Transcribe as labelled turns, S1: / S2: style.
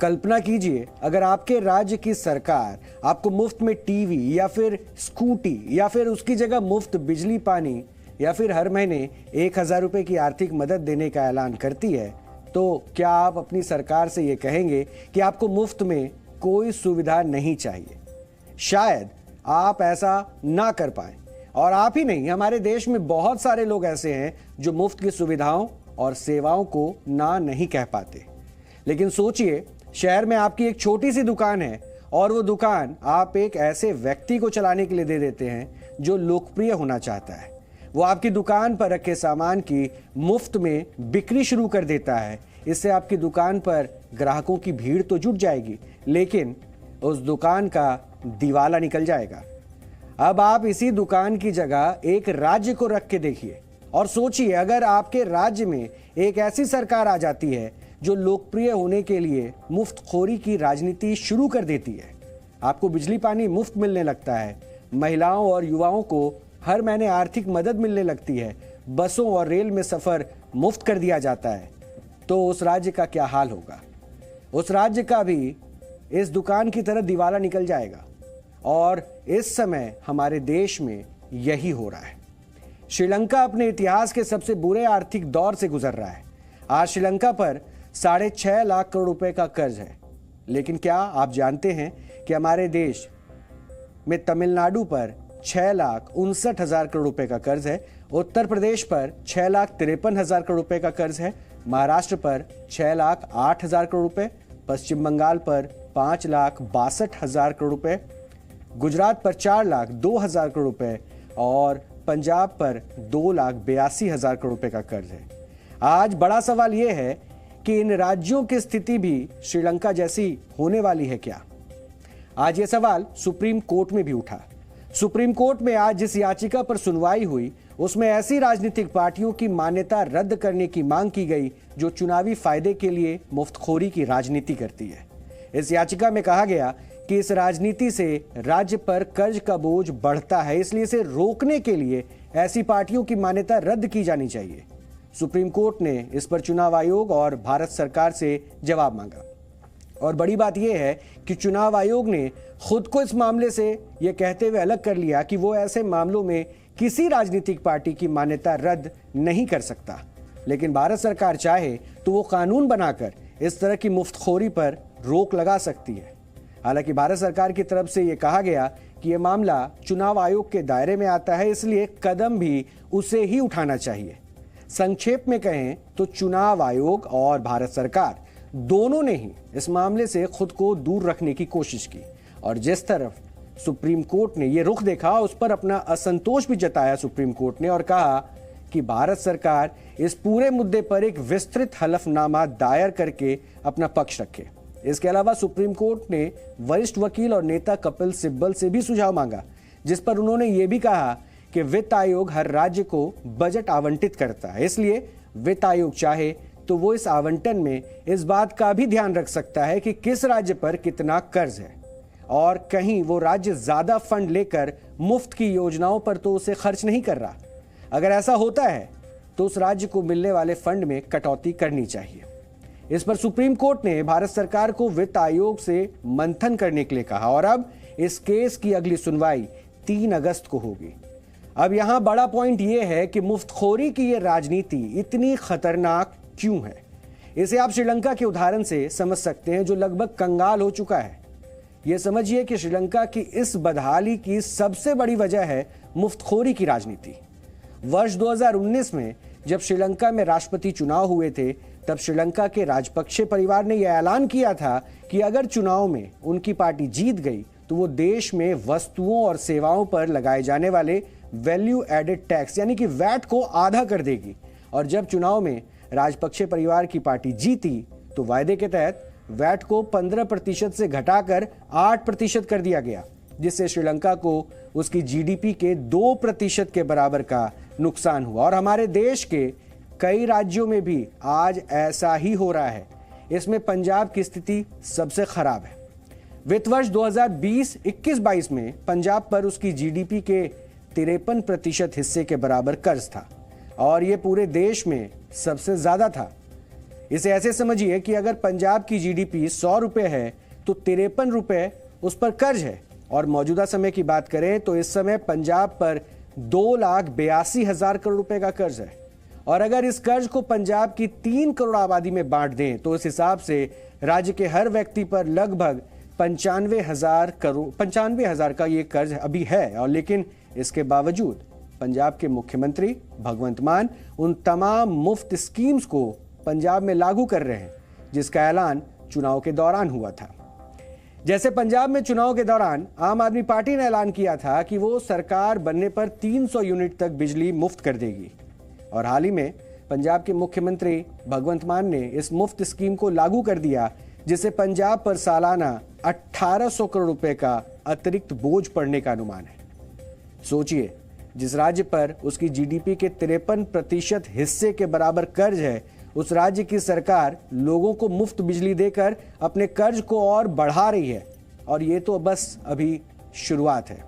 S1: कल्पना कीजिए अगर आपके राज्य की सरकार आपको मुफ्त में टीवी या फिर स्कूटी या फिर उसकी जगह मुफ्त बिजली पानी या फिर हर महीने 1,000 रुपए की आर्थिक मदद देने का ऐलान करती है, तो क्या आप अपनी सरकार से ये कहेंगे कि आपको मुफ्त में कोई सुविधा नहीं चाहिए? शायद आप ऐसा ना कर पाए। और आप ही नहीं, हमारे देश में बहुत सारे लोग ऐसे हैं जो मुफ्त की सुविधाओं और सेवाओं को ना नहीं कह पाते। लेकिन सोचिए, शहर में आपकी एक छोटी सी दुकान है और वो दुकान आप एक ऐसे व्यक्ति को चलाने के लिए दे देते हैं जो लोकप्रिय होना चाहता है। वो आपकी दुकान पर रखे सामान की मुफ्त में बिक्री शुरू कर देता है। इससे आपकी दुकान पर ग्राहकों की भीड़ तो जुट जाएगी, लेकिन उस दुकान का दिवाला निकल जाएगा। अब आप इसी दुकान की जगह एक राज्य को रख के देखिए और सोचिए, अगर आपके राज्य में एक ऐसी सरकार आ जाती है जो लोकप्रिय होने के लिए मुफ्तखोरी की राजनीति शुरू कर देती है। आपको बिजली पानी मुफ्त मिलने लगता है, महिलाओं और युवाओं को हर महीने आर्थिक मदद मिलने लगती है, बसों और रेल में सफर मुफ्त कर दिया जाता है, तो उस राज्य का क्या हाल होगा? उस राज्य का भी इस दुकान की तरह दिवाला निकल जाएगा। और इस समय हमारे देश में यही हो रहा है। श्रीलंका अपने इतिहास के सबसे बुरे आर्थिक दौर से गुजर रहा है। आज श्रीलंका पर 6.5 लाख करोड़ रुपए का कर्ज है। लेकिन क्या आप जानते हैं कि हमारे देश में तमिलनाडु पर 6,59,000 करोड़ रुपए का कर्ज है, उत्तर प्रदेश पर 6,53,000 करोड़ रुपए का कर्ज है, महाराष्ट्र पर 6,08,000 करोड़ रुपए, पश्चिम बंगाल पर 5,62,000 करोड़ रुपए, गुजरात पर 4,02,000 करोड़ रुपए और पंजाब पर 2,82,000 करोड़ रुपए का कर्ज है। आज बड़ा सवाल यह है कि इन राज्यों की स्थिति भी श्रीलंका जैसी होने वाली है क्या? आज यह सवाल सुप्रीम कोर्ट में भी उठा। सुप्रीम कोर्ट में आज जिस याचिका पर सुनवाई हुई, उसमें ऐसी राजनीतिक पार्टियों की मान्यता रद्द करने की मांग की गई जो चुनावी फायदे के लिए मुफ्तखोरी की राजनीति करती है। इस याचिका में कहा गया कि इस राजनीति से राज्य पर कर्ज का बोझ बढ़ता है, इसलिए इसे रोकने के लिए ऐसी पार्टियों की मान्यता रद्द की जानी चाहिए। सुप्रीम कोर्ट ने इस पर चुनाव आयोग और भारत सरकार से जवाब मांगा। और बड़ी बात यह है कि चुनाव आयोग ने खुद को इस मामले से यह कहते हुए अलग कर लिया कि वो ऐसे मामलों में किसी राजनीतिक पार्टी की मान्यता रद्द नहीं कर सकता। लेकिन भारत सरकार चाहे तो वो कानून बनाकर इस तरह की मुफ्तखोरी पर रोक लगा सकती है। हालांकि भारत सरकार की तरफ से यह कहा गया कि यह मामला चुनाव आयोग के दायरे में आता है, इसलिए कदम भी उसे ही उठाना चाहिए। संक्षेप में कहें तो चुनाव आयोग और भारत सरकार दोनों ने ही इस मामले से खुद को दूर रखने की कोशिश की और जिस तरफ सुप्रीम कोर्ट ने यह रुख देखा, उस पर अपना असंतोष भी जताया सुप्रीम कोर्ट ने और कहा कि भारत सरकार इस पूरे मुद्दे पर एक विस्तृत हलफनामा दायर करके अपना पक्ष रखे। इसके अलावा सुप्रीम कोर्ट ने वरिष्ठ वकील और नेता कपिल सिब्बल से भी सुझाव मांगा, जिस पर उन्होंने ये भी कहा कि वित्त आयोग हर राज्य को बजट आवंटित करता है, इसलिए वित्त आयोग चाहे तो वो इस आवंटन में इस बात का भी ध्यान रख सकता है कि किस राज्य पर कितना कर्ज है और कहीं वो राज्य ज्यादा फंड लेकर मुफ्त की योजनाओं पर तो उसे खर्च नहीं कर रहा। अगर ऐसा होता है तो उस राज्य को मिलने वाले फंड में कटौती करनी चाहिए। इस पर सुप्रीम कोर्ट ने भारत सरकार को वित्त आयोग से मंथन करने के लिए कहा और अब इस केस की अगली सुनवाई 3 अगस्त को होगी। अब यहां बड़ा पॉइंट यह है कि मुफ्तखोरी की यह राजनीति इतनी खतरनाक क्यों है। इसे आप श्रीलंका के उदाहरण से समझ सकते हैं, जो लगभग कंगाल हो चुका है। यह समझिए कि श्रीलंका की इस बदहाली की सबसे बड़ी वजह है मुफ्तखोरी की राजनीति। वर्ष 2019 में जब श्रीलंका में राष्ट्रपति चुनाव हुए थे, तब श्रीलंका के राजपक्षे परिवार ने यह ऐलान किया था कि अगर चुनाव में उनकी पार्टी जीत गई तो वो देश में वस्तुओं और सेवाओं पर लगाए जाने वाले वैल्यू एडेड टैक्स यानी कि वैट को आधा कर देगी। और जब चुनाव में राजपक्षे परिवार की पार्टी जीती तो वायदे के तहत वैट को 15% से घटाकर 8% कर दिया गया, जिससे श्रीलंका को उसकी जीडीपी के 2% के बराबर का नुकसान हुआ। और हमारे देश के कई राज्यों में भी आज ऐसा ही हो रहा है। इसमें पंजाब की स्थिति सबसे खराब है। वित्त वर्ष 2020-21-22 में पंजाब पर उसकी जीडीपी के 53% हिस्से के बराबर कर्ज था और यह पूरे देश में सबसे ज्यादा था। इसे ऐसे समझिए कि अगर पंजाब की जीडीपी 100 रुपए है तो 53 रुपए उस पर कर्ज है। और मौजूदा समय की बात करें तो इस समय पंजाब पर 2,82,000 करोड़ रुपए का कर्ज है। और अगर इस कर्ज को पंजाब की 3 करोड़ आबादी में बांट दें तो इस हिसाब से राज्य के हर व्यक्ति पर लगभग 95,000 का ये कर्ज अभी है। और लेकिन इसके बावजूद पंजाब के मुख्यमंत्री भगवंत मान उन तमाम मुफ्त स्कीम्स को पंजाब में लागू कर रहे हैं जिसका ऐलान चुनाव के दौरान हुआ था। जैसे पंजाब में चुनाव के दौरान आम आदमी पार्टी ने ऐलान किया था कि वो सरकार बनने पर 300 यूनिट तक बिजली मुफ्त कर देगी। और हाल ही में पंजाब के मुख्यमंत्री भगवंत मान ने इस मुफ्त स्कीम को लागू कर दिया जिससे पंजाब पर सालाना 1800 करोड़ रुपए का अतिरिक्त बोझ पड़ने का अनुमान है। सोचिए, जिस राज्य पर उसकी जीडीपी के 53% हिस्से के बराबर कर्ज है, उस राज्य की सरकार लोगों को मुफ्त बिजली देकर अपने कर्ज को और बढ़ा रही है। और ये तो बस अभी शुरुआत है।